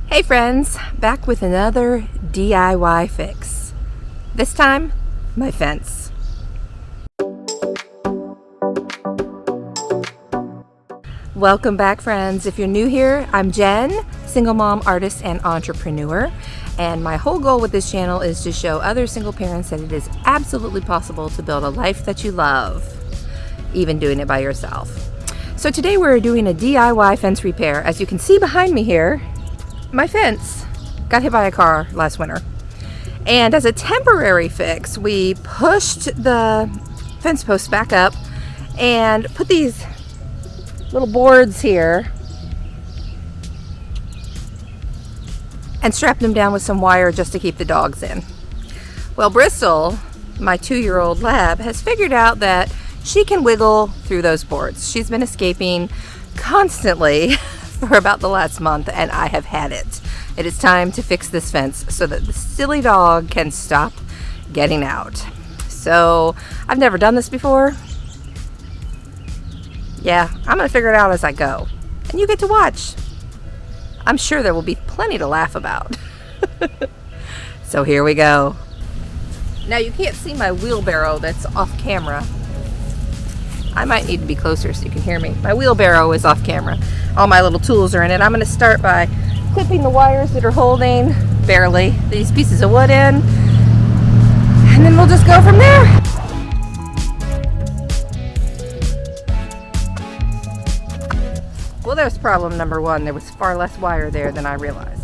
Hey friends, back with another DIY fix. This time, my fence. Welcome back friends. If you're new here, I'm Jen, single mom, artist, and entrepreneur. And my whole goal with this channel is to show other single parents that it is absolutely possible to build a life that you love, even doing it by yourself. So today we're doing a DIY fence repair. As you can see behind me here, my fence got hit by a car last winter. And as a temporary fix, we pushed the fence posts back up and put these little boards here and strapped them down with some wire just to keep the dogs in. Well, Bristol, my 2-year-old lab, has figured out that she can wiggle through those boards. She's been escaping constantly for about the last month, and I have had it. It is time to fix this fence so that the silly dog can stop getting out. So I've never done this before. Yeah, I'm gonna figure it out as I go, and you get to watch. I'm sure there will be plenty to laugh about. So here we go. Now you can't see my wheelbarrow that's off camera. I might need to be closer so you can hear me. My wheelbarrow is off camera. All my little tools are in it. I'm going to start by clipping the wires that are holding, barely, these pieces of wood in. And then we'll just go from there. Well, there's problem number one. There was far less wire there than I realized.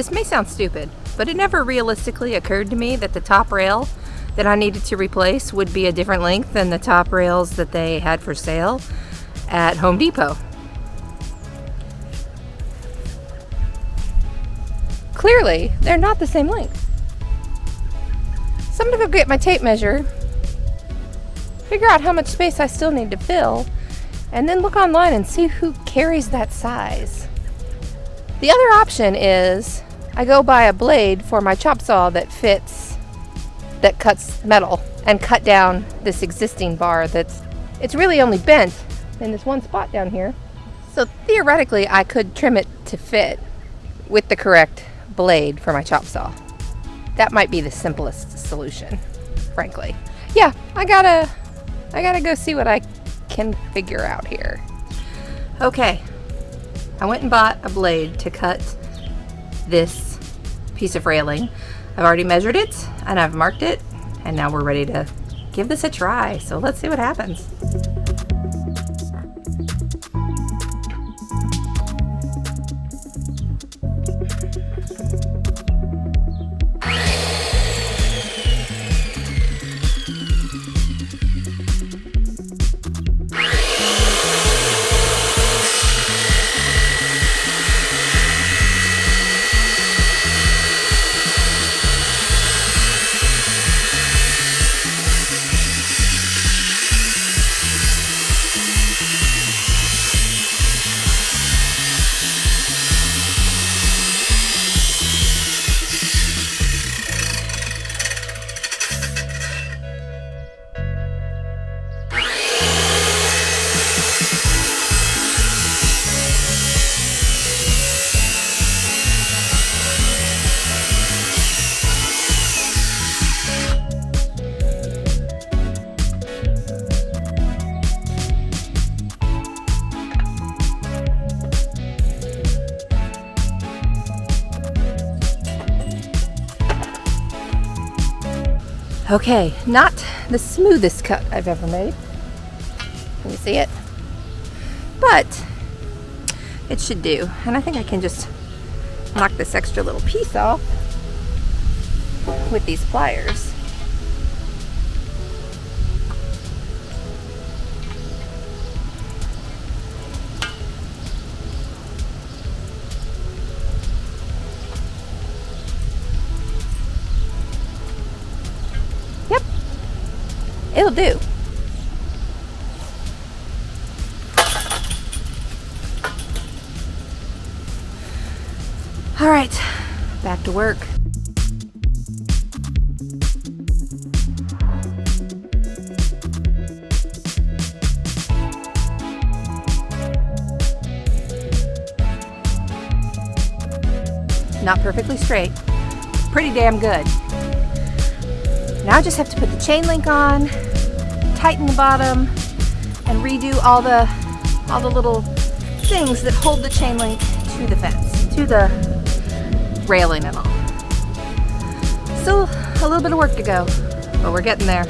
this may sound stupid, but it never realistically occurred to me that the top rail that I needed to replace would be a different length than the top rails that they had for sale at Home Depot. Clearly, they're not the same length. So I'm gonna go get my tape measure, figure out how much space I still need to fill, and then look online and see who carries that size. The other option is I go buy a blade for my chop saw that cuts metal, and cut down this existing bar it's really only bent in this one spot down here. So theoretically, I could trim it to fit with the correct blade for my chop saw. That might be the simplest solution, frankly. Yeah, I gotta go see what I can figure out here. Okay, I went and bought a blade to cut this piece of railing. I've already measured it and I've marked it, and now we're ready to give this a try. So let's see what happens. Okay, not the smoothest cut I've ever made. Can you see it? But it should do. And I think I can just knock this extra little piece off with these pliers. It'll do. All right, back to work. Not perfectly straight, pretty damn good. Now I just have to put the chain link on, tighten the bottom, and redo all the little things that hold the chain link to the fence, to the railing and all. Still a little bit of work to go, but we're getting there.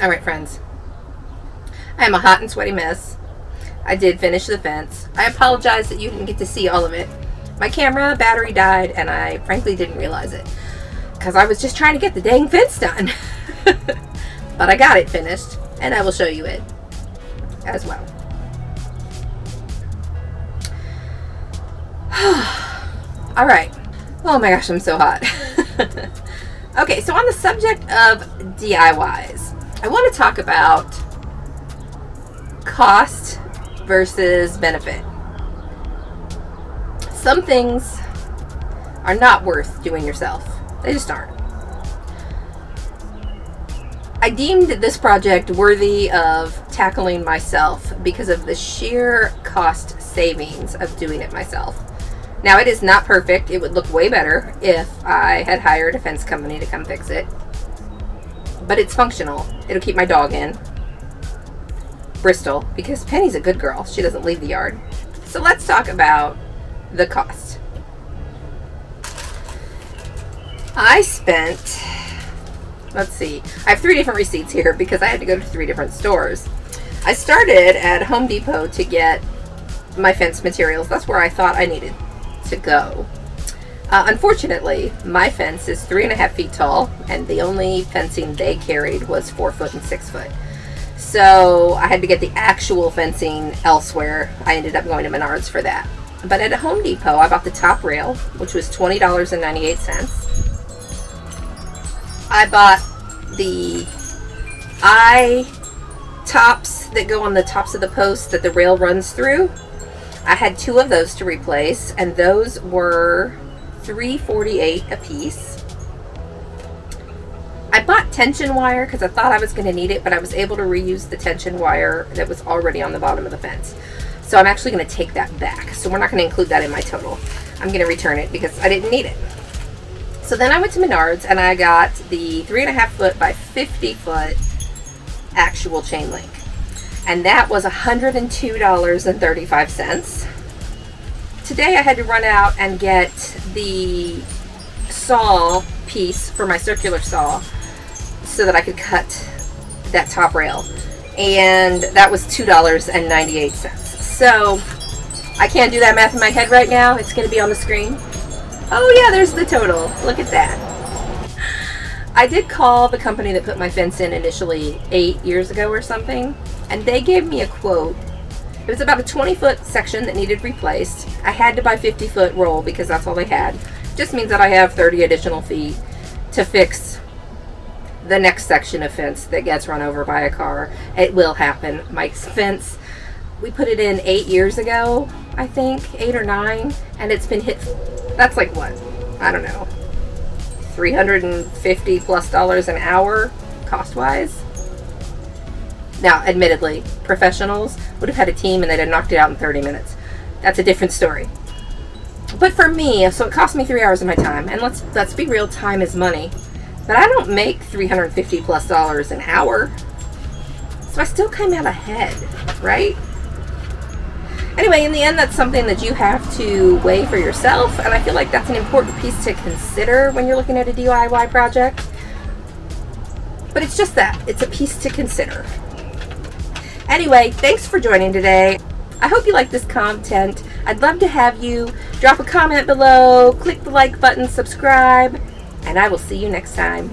All right, friends. I am a hot and sweaty mess. I did finish the fence. I apologize that you didn't get to see all of it. My camera battery died, and I frankly didn't realize it because I was just trying to get the dang fence done. But I got it finished, and I will show you it as well. All right. Oh my gosh, I'm so hot. Okay, so on the subject of DIYs, I want to talk about cost versus benefit. Some things are not worth doing yourself. They just aren't. I deemed this project worthy of tackling myself because of the sheer cost savings of doing it myself. Now, it is not perfect. It would look way better if I had hired a fence company to come fix it. But it's functional. It'll keep my dog in. Bristol, because Penny's a good girl. She doesn't leave the yard. So let's talk about the cost. I spent, let's see, I have 3 different receipts here because I had to go to 3 different stores. I started at Home Depot to get my fence materials. That's where I thought I needed to go. Unfortunately, my fence is 3.5 feet tall, and the only fencing they carried was 4 foot and 6 foot. So I had to get the actual fencing elsewhere. I ended up going to Menards for that. But at a Home Depot, I bought the top rail, which was $20.98. I bought the eye tops that go on the tops of the posts that the rail runs through. I had 2 of those to replace, and those were $3.48 a piece. I bought tension wire because I thought I was going to need it, but I was able to reuse the tension wire that was already on the bottom of the fence. So I'm actually going to take that back. So we're not going to include that in my total. I'm going to return it because I didn't need it. So then I went to Menards and I got the 3.5 foot by 50 foot actual chain link. And that was $102.35. Today I had to run out and get the saw piece for my circular saw so that I could cut that top rail. And that was $2.98. So I can't do that math in my head right now. It's going to be on the screen. Oh yeah, there's the total. Look at that. I did call the company that put my fence in initially 8 years ago or something, and they gave me a quote. It was about a 20-foot section that needed replaced. I had to buy 50-foot roll because that's all they had. Just means that I have 30 additional feet to fix the next section of fence that gets run over by a car. It will happen. My fence, we put it in 8 years ago, I think, 8 or 9, and it's been hit. That's like what? I don't know. $350+ an hour cost-wise. Now, admittedly, professionals would have had a team and they'd have knocked it out in 30 minutes. That's a different story. But for me, so it cost me 3 hours of my time, and let's be real, time is money. But I don't make $350+ an hour, so I still came out ahead, right? Anyway, in the end, that's something that you have to weigh for yourself, and I feel like that's an important piece to consider when you're looking at a DIY project. But it's just that. It's a piece to consider. Anyway, thanks for joining today. I hope you like this content. I'd love to have you drop a comment below, click the like button, subscribe, and I will see you next time.